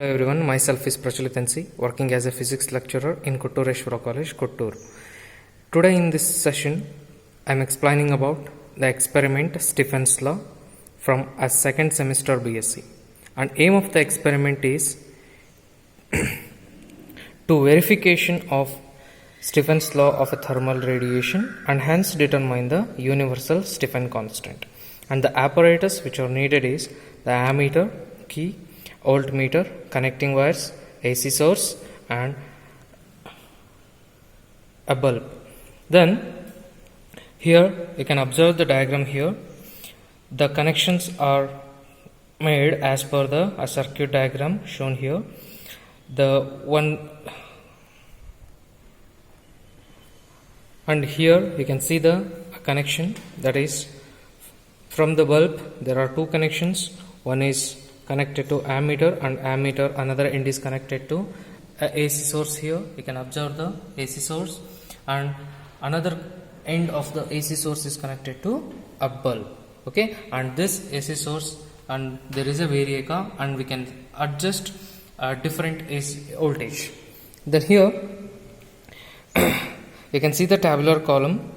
Hello everyone, myself is Prachulit NC, working as a physics lecturer in Kottureshwara College, Kottur. Today in this session, I am explaining about the experiment Stephen's Law from a second semester BSc. And aim of the experiment is to verification of Stephen's Law of a thermal radiation and hence determine the universal Stephen constant. And the apparatus which are needed is the ammeter, key, voltmeter, connecting wires, AC source and a bulb. Then here you can observe the diagram here. The connections are made as per the circuit diagram shown here. The one and here you can see the connection, that is from the bulb there are two connections. One is connected to ammeter and ammeter, another end is connected to AC source. Here you can observe the AC source and another end of the AC source is connected to a bulb. Okay, and this AC source, and there is a variaca and we can adjust different AC voltage. Then here you can see the tabular column.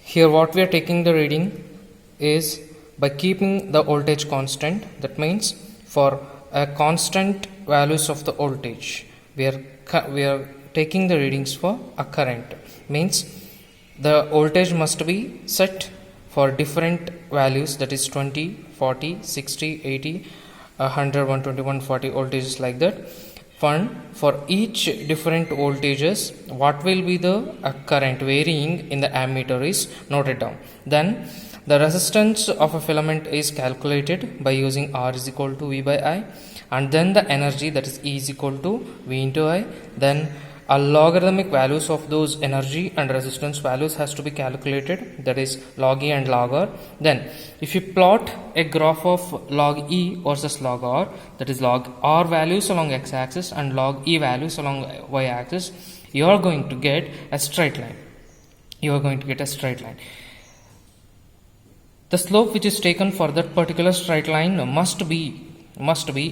Here what we are taking the reading is by keeping the voltage constant. That means for a constant values of the voltage we are taking the readings for a current. Means the voltage must be set for different values, that is 20, 40, 60, 80, 100, 120, 140 voltages like that. For each different voltages what will be the current varying in the ammeter is noted down. Then the resistance of a filament is calculated by using R is equal to V by I, and then the energy, that is E is equal to V into I. Then a logarithmic values of those energy and resistance values has to be calculated, that is log E and log R. Then if you plot a graph of log E versus log R, that is log R values along x axis and log E values along y axis, you are going to get a straight line. The slope which is taken for that particular straight line must be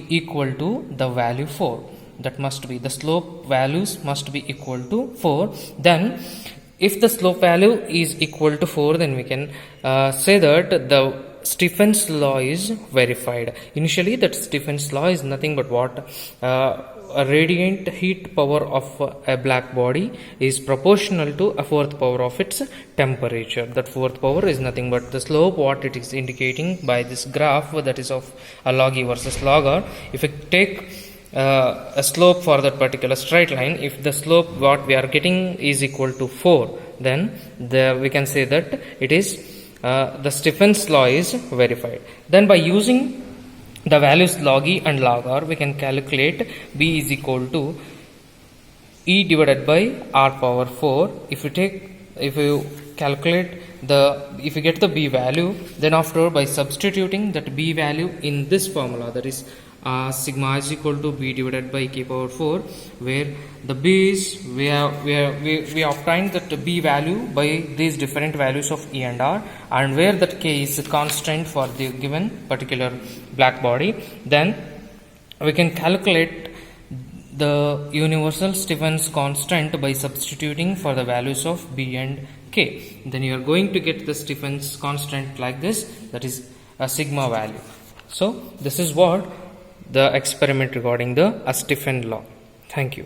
equal to the value 4. That must be, the slope values must be equal to 4. Then if the slope value is equal to 4, then we can say that the Stephen's law is verified. Initially that Stephen's law is nothing but what? A radiant heat power of a black body is proportional to a fourth power of its temperature. That fourth power is nothing but the slope what it is indicating by this graph, that is of a log E versus log R. If we take a slope for that particular straight line, if the slope what we are getting is equal to 4, then we can say that it is the Stephen's law is verified. Then by using the values log E and log R, we can calculate B is equal to E divided by R power 4. If you get the B value, then after by substituting that B value in this formula, that is sigma is equal to B divided by K power 4, where the B is, we obtained that B value by these different values of E and R, and where that K is constant for the given particular black body. Then we can calculate the universal Stephen's constant by substituting for the values of B and K. Then you are going to get the Stephen's constant like this, that is a sigma value. So this is what the experiment regarding the Stephen law. Thank you.